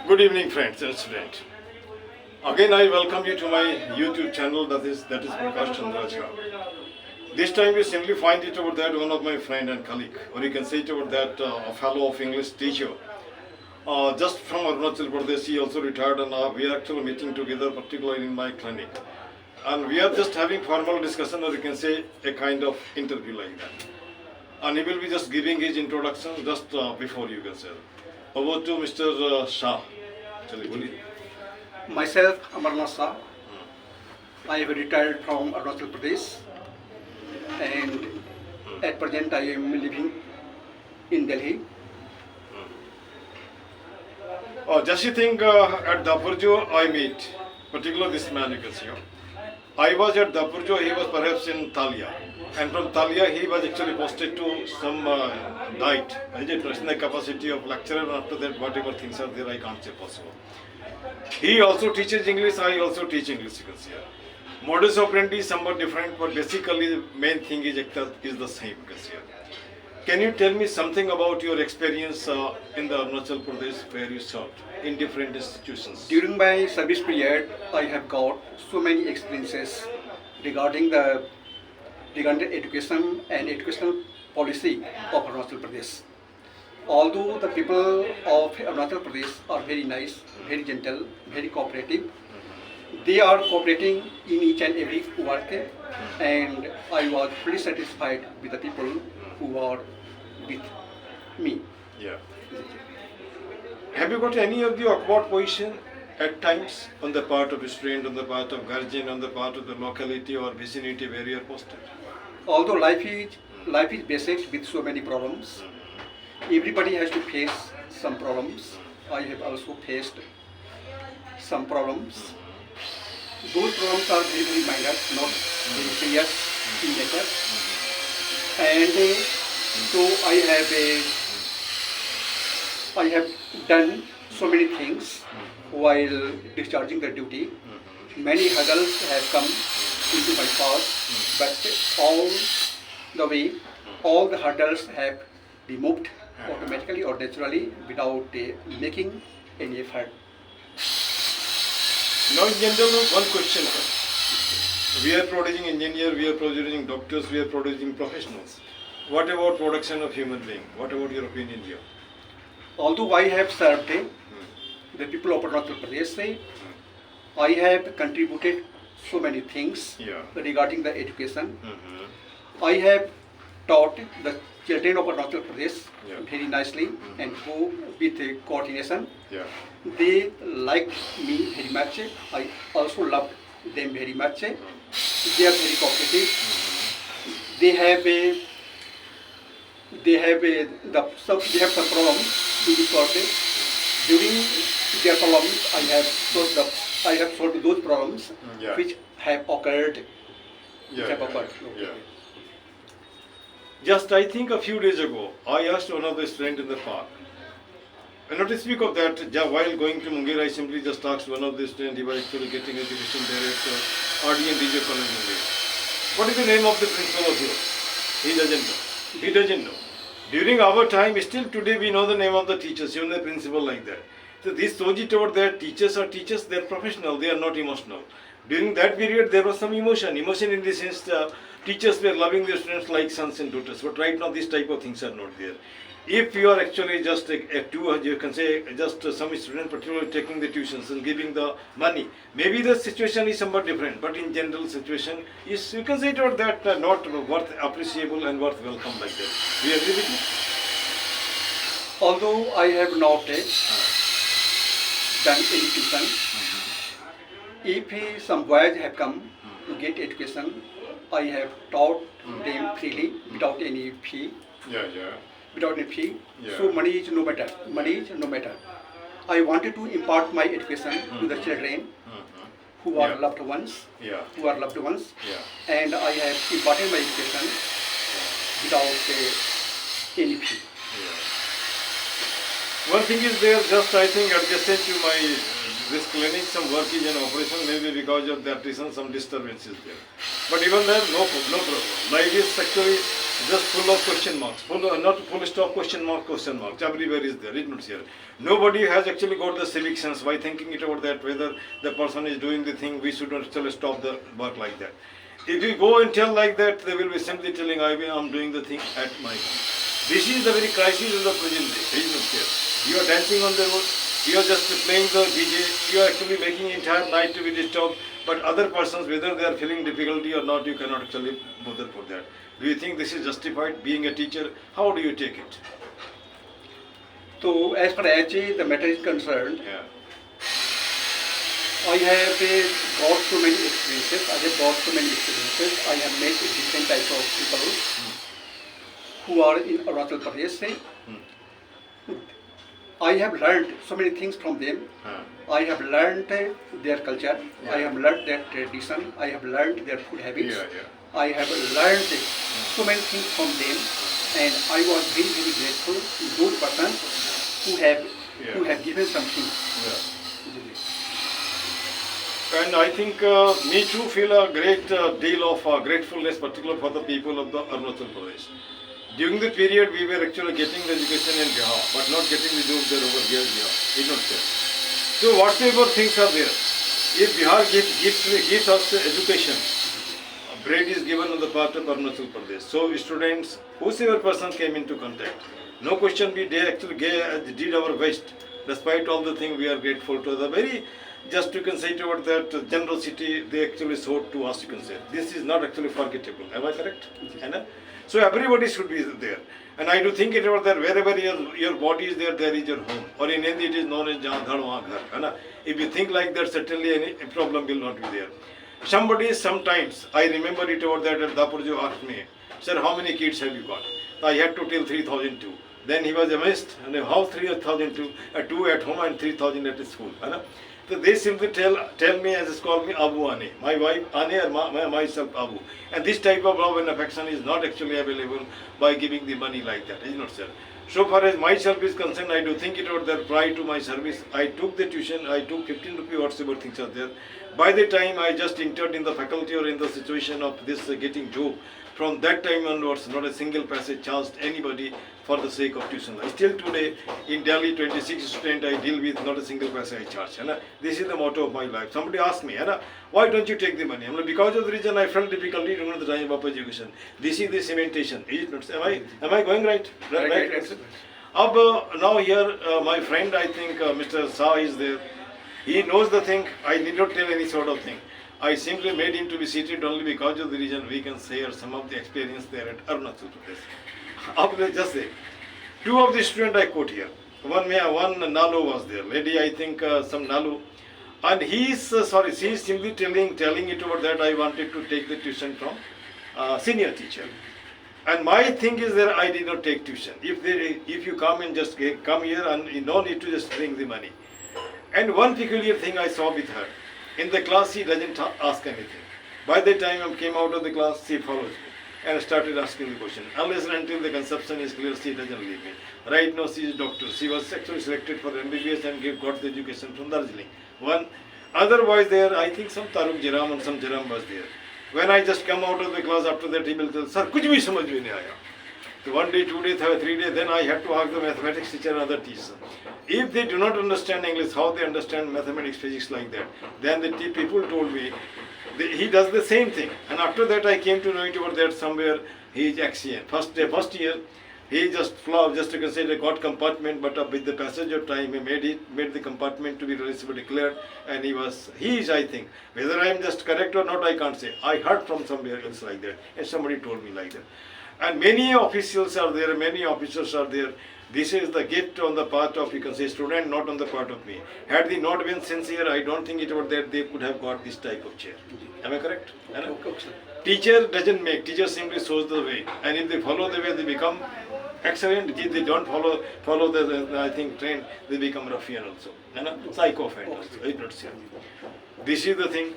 Good evening, friends and students. Again, I welcome you to my YouTube channel. That is Prakash Chandra Jha. This time, you simply find it over that one of my friend and colleague, or you can say it over that a fellow of English teacher. Just from Arunachal Pradesh, he also retired, and we are actually meeting together, particularly in my clinic. And we are just having formal discussion, or you can say a kind of interview like that. And he will be just giving his introduction just before you can say. Over to Mr. Shah. Myself, Amarnath Shah. I have retired from Arunachal Pradesh, and at present I am living in Delhi. Just you think at Dapurjo I meet, particularly this man you can see. I was at Dapurjo, he was perhaps in Thalia. And from Thalia he was actually posted to some night, as a personal capacity of lecturer, and after that whatever things are there I can't say possible. He also teaches English, I also teach English you can see. Modus operandi is somewhat different, but basically the main thing is the same you can see. Can you tell me something about your experience in the Arunachal Pradesh where you served in different institutions? During my service period, I have got so many experiences regarding the education and educational policy of Arunachal Pradesh. Although the people of Arunachal Pradesh are very nice, very gentle, very cooperative, they are cooperating in each and every work, and I was fully satisfied with the people who are with me. Yeah. Have you got any of the awkward position at times on the part of a student, on the part of guardian, on the part of the locality or vicinity where you are posted? Although life is basic with so many problems, everybody has to face some problems. I have also faced some problems. Those problems are very, very minor, not very serious in nature. And so I have done so many things while discharging the duty. Many hurdles have come into my path, but all the hurdles have been removed automatically or naturally without making any effort. Now in general, one question comes. We are producing engineers, we are producing doctors, we are producing professionals. What about production of human being? What about your opinion here? Although I have served the people of Arunachal Pradesh, I have contributed so many things regarding the education. I have taught the children of Arunachal Pradesh very nicely and with coordination. They liked me very much. I also loved them very much. They are very cooperative. They have some problems in this world. During their problems, I have solved those problems which have occurred. Just I think a few days ago, I asked one of the students in the park. And not to speak of that, while going to Munger, I simply just asked one of the students, he was actually getting education there at RD and DJ College Munger. What is the name of the principal of yours? He doesn't know. He doesn't know. During our time, still today we know the name of the teachers, even the principal like that. So this shows it over there, teachers are teachers, they are professional, they are not emotional. During that period, there was some emotion. Emotion in the sense teachers were loving their students like sons and daughters. But right now, these type of things are not there. If you are actually just you can say just some student particularly taking the tuitions and giving the money, maybe the situation is somewhat different. But in general situation, is you can say it over that not worth appreciable and worth welcome like that. Do you agree with me? Although I have not done any tuition, if some boys have come to get education, I have taught them freely without any fee. Without any fee. So money is no matter. I wanted to impart my education to the children who are loved ones. And I have imparted my education without any fee. One thing is there, just I think adjacent to my this clinic, some work is in operation, maybe because of that reason some disturbance is there. But even then, no problem. Life is actually just full of question marks, not full stop question marks, everywhere is there, it's not here. Nobody has actually got the civic sense by thinking it about that, whether the person is doing the thing, we should not actually stop the work like that. If you go and tell like that, they will be simply telling, I'm doing the thing at my home. This is the very crisis of the present day, it's not here. You are dancing on the road, you are just playing the DJ, you are actually making entire night to be disturbed, but other persons, whether they are feeling difficulty or not, you cannot actually bother for that. Do you think this is justified, being a teacher? How do you take it? So as far as the matter is concerned, Yeah. I have got so many experiences. I have met different types of people who are in Arunachal Pradesh. I have learned so many things from them. I have learned their culture. Yeah. I have learned their tradition. I have learned their food habits. Yeah. I have learned so many things from them, and I was very, very grateful to those persons who have given something. Yeah. And I think me too feel a great deal of gratefulness, particularly for the people of the Arunachal Pradesh. During the period we were actually getting the education in Bihar, but not getting the job there over here in Bihar. It's not there. So whatever things are there, if Bihar gives us education, bread is given on the part of Arunachal Pradesh. So students, whosoever person came into contact, no question they actually did our best. Despite all the things, we are grateful to the very, just you can say toward that generosity they actually showed to us, you can say. This is not actually forgettable. Am I correct? Yes. So everybody should be there. And I do think it about that wherever your body is there, there is your home. Or in Hindi it is known as Jha Dhad Wahan Ghar. If you think like that, certainly any problem will not be there. Somebody sometimes, I remember it over that at Dapurjo asked me, sir, how many kids have you got? I had to tell 3,002. Then he was amazed, and how 3,002? 2 at home and 3,000 at school. So they simply tell me, as call me Abu Ane, my wife Ane or myself Abu. And this type of love and affection is not actually available by giving the money like that, is not sir. So far as myself is concerned, I do think it out there prior to my service. I took the tuition, I took 15 rupee whatsoever things are there. By the time I just entered in the faculty or in the situation of this getting job, from that time onwards, not a single passage charged anybody for the sake of tuition. Still today, in Delhi, 26 students I deal with, not a single passage I charge. This is the motto of my life. Somebody asked me, why don't you take the money? Because of the reason I felt difficulty during the time of education. This is the cementation. Is it not? Am I going right? Right. Now here, my friend, I think Mr. Shah is there. He knows the thing. I need not tell any sort of thing. I simply made him to be seated only because of the reason we can share some of the experience there at Arunachal Pradesh. Just say, 2 of the students I quote here. One Nalu was there. Lady, I think some Nalu. And she is simply telling it over that I wanted to take the tuition from senior teacher. And my thing is that I did not take tuition. If you come and just come here and you don't need to just bring the money. And one peculiar thing I saw with her. In the class, she doesn't ask anything. By the time I came out of the class, she follows me and started asking the question. Unless and until the conception is clear, she doesn't leave me. Right now, she is a doctor. She was actually selected for MBBS and got the education from Darjeeling. One. Otherwise, there, I think some Taruk Jaram and some Jaram was there. When I just come out of the class, after that, he will tell, sir, kuch bhi samajh mein nahi aaya. So 1 day, 2 days, 3 days, then I had to ask the mathematics teacher and other teachers. If they do not understand English, how they understand mathematics, physics like that? Then the people told me, he does the same thing. And after that, I came to know it over that somewhere he is Axian. First year, he just flew, just to consider got compartment, but with the passage of time, he made the compartment to be relatively clear, and he is, I think, whether I am just correct or not, I can't say. I heard from somewhere else like that, and somebody told me like that. And many officials are there, many officers are there. This is the gift on the part of, you can say, student, not on the part of me. Had they not been sincere, I don't think it was that they could have got this type of chair. Am I correct? Teacher doesn't make, teacher simply shows the way. And if they follow the way, they become excellent. If they don't follow the I think, trend, they become ruffian also. Psychophant also. This is the thing.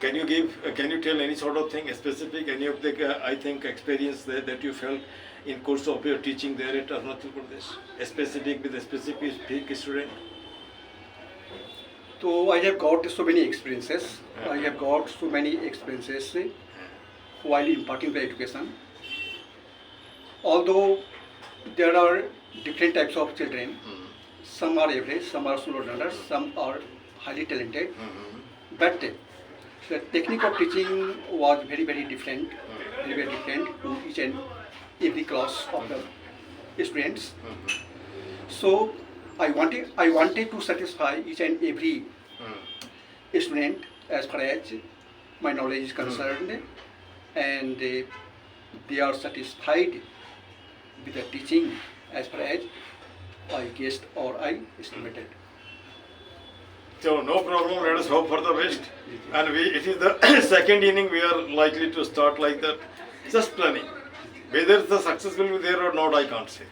Can you tell any sort of thing, specific, any of the, I think, experience that you felt in course of your teaching there at Arunachal Pradesh, specific with a specific student? So I have got so many experiences. While imparting the education. although there are different types of children, some are average, some are slow learners, some are highly talented, but the technique of teaching was very different, very different to each and every class of the students. So I wanted to satisfy each and every student as far as my knowledge is concerned, and they are satisfied with the teaching as far as I guessed or I estimated. So no problem, let us hope for the best. And it is the second inning, we are likely to start like that. Just planning. Whether the success will be there or not, I can't say.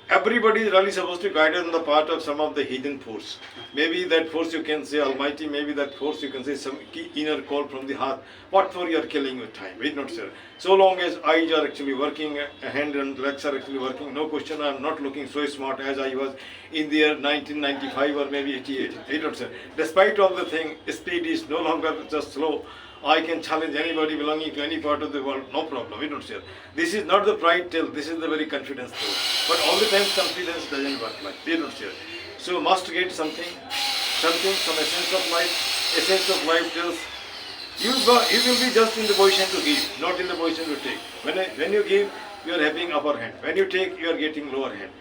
Everybody is really supposed to guide on the part of some of the hidden force. Maybe that force you can say Almighty, maybe that force you can say some inner call from the heart. What for you are killing your time? Wait not, sir. So long as eyes are actually working, hand and legs are actually working, no question, I am not looking so smart as I was in the year 1995 or maybe 88. Wait not, sir. Despite all the thing, speed is no longer just slow. I can challenge anybody belonging to any part of the world, no problem, we don't share. This is not the pride tale, this is the very confidence tale. But all the times confidence doesn't work like, we don't share. So must get something, some essence of life. Essence of life tells you will be just in the position to give, not in the position to take. When you give, you are having upper hand. When you take, you are getting lower hand.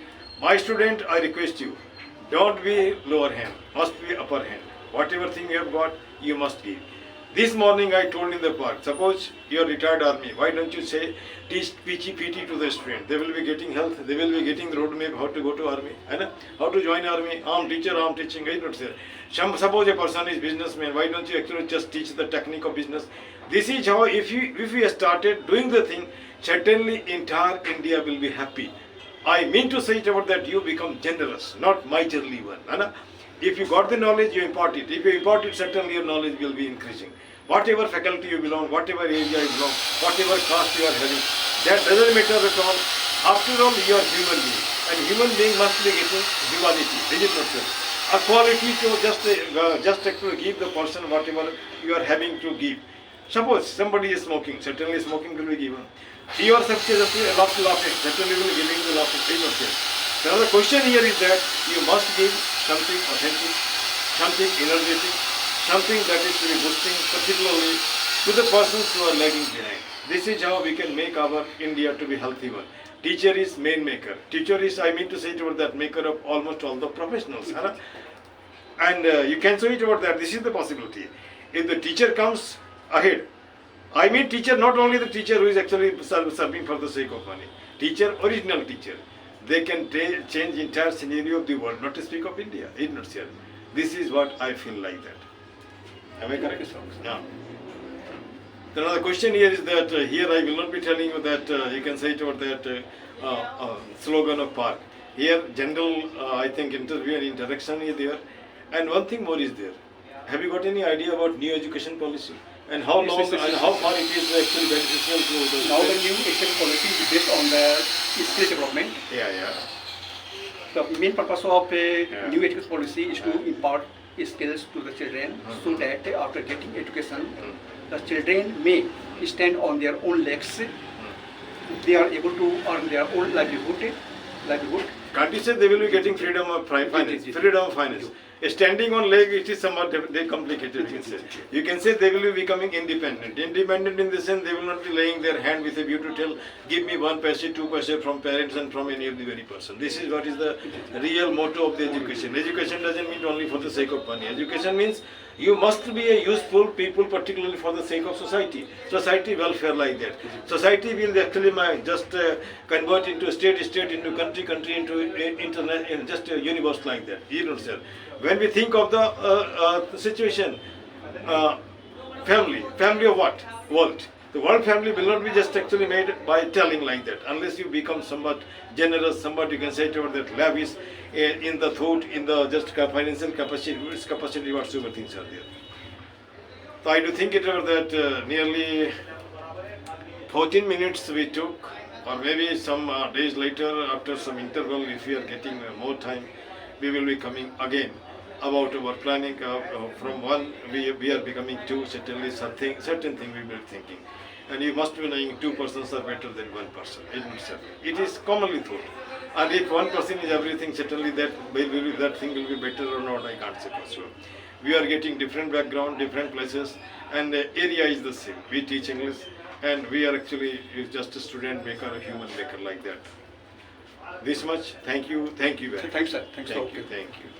My student, I request you, don't be lower hand, must be upper hand. Whatever thing you have got, you must give. This morning I told in the park, suppose you are retired army, why don't you say teach PT to the student? They will be getting health, they will be getting the roadmap how to go to army, how to join army, arm teacher, arm teaching, I don't say. Suppose a person is businessman, why don't you actually just teach the technique of business? This is how, if we started doing the thing, certainly entire India will be happy. I mean to say it about that you become generous, not miserly one. If you got the knowledge, you impart it. If you impart it, certainly your knowledge will be increasing. Whatever faculty you belong, whatever area you belong, whatever caste you are having, that doesn't matter at all. After all, you are human being. And human being must be getting humanity. Is it not so? A quality to just actually give the person whatever you are having to give. Suppose somebody is smoking, certainly smoking will be given. You are just laughing, certainly will be giving the laughing. Is not so? Now the question here is that you must give something authentic, something energetic, something that is to be boosting, particularly to the persons who are lagging behind. This is how we can make our India to be healthy one. Teacher is main maker. Teacher is, I mean to say it about that, maker of almost all the professionals. And you can say it about that. This is the possibility. If the teacher comes ahead, I mean teacher, not only the teacher who is actually serving for the sake of money. Teacher, original teacher. They can change entire scenario of the world, not to speak of India. It's not here. This is what I feel like that. Am I correct? Yeah. Another question here is that here I will not be telling you that you can say it about that slogan of park. Here general I think interview and interaction is there, and one thing more is there. Have you got any idea about new education policy and how long and how far it is actually beneficial to the now the new education policy is based on the skill development. Yeah. The main purpose of new education policy is to impart skills to the children so that after getting education, the children may stand on their own legs. They are able to earn their own livelihood. Can't you say they will be getting freedom of finance? Freedom of finance. Standing on leg, it is somewhat complicated. You can say they will be becoming independent. Independent in the sense they will not be laying their hand with a view to tell, give me 1 paise, 2 paise from parents and from any of the very person. This is what is the real motto of the education. Education doesn't mean only for the sake of money. Education means you must be a useful people, particularly for the sake of society. Society welfare like that. Society will actually just convert into state, into country, into internet, just a universe like that. You know, sir. When we think of the situation, family of what? World. The world family will not be just actually made by telling like that, unless you become somewhat generous, somewhat you can say it over that lavish in the thought, in the just financial capacity, whatsoever things are there. So I do think it over that nearly 14 minutes we took, or maybe some days later after some interval, if we are getting more time, we will be coming again about our planning. From one we are becoming two, certainly certain thing we will be thinking. and you must be knowing two persons are better than one person in itself. It is commonly thought. And if one person is everything, certainly that thing will be better or not, I can't say for sure. We are getting different background, different places, and the area is the same. We teach English, and we are actually just a student maker, a human maker like that. This much. Thank you. Thank you very much. Thanks, sir. Thanks for Thank you. Thank you.